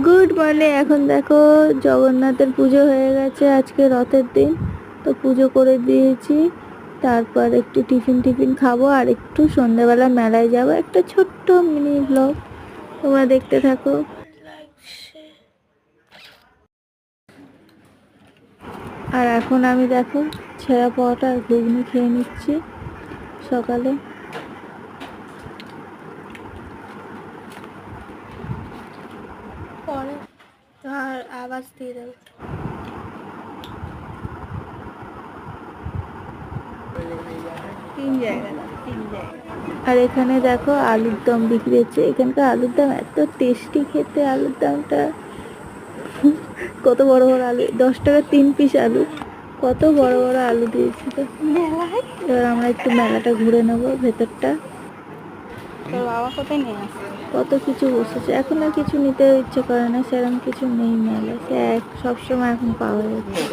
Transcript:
Good morning. এখন দেখো জগন্নাথের পুজো হয়ে গেছে, আজকে রথের দিন, তো পুজো করে দিয়েছি। তারপর একটু টিফিন খাবো আর একটু সন্ধ্যাবেলা মেলায় যাব, একটা ছোট্ট মিনি ব্লগ তোমরা দেখতে থাকো। আর এখন আমি দেখো ছেঁড়া পাওয়াটা আর ঘুগনি খেয়ে নিচ্ছি সকালে। পরে আর আওয়াজ দিয়ে দেবো। আর এখানে দেখো আলুর দম বিক্রি হচ্ছে। এখানকার আলুর দম এত টেস্টি খেতে, আলুর দমটা কত বড় বড় আলু, 10 টাকা 3 পিস আলু, কত বড় বড় আলু দিয়েছি। তো এবার আমরা একটু মেলাটা ঘুরে নেবো ভেতরটা। তোর বাবা কোথায় নিয়ে আসছে? কত কিছু বসেছে, এখন আর কিছু নিতে ইচ্ছে করে না, সেরকম কিছু নেই মেলা, সে এক সবসময় এখন পাওয়া যাচ্ছে।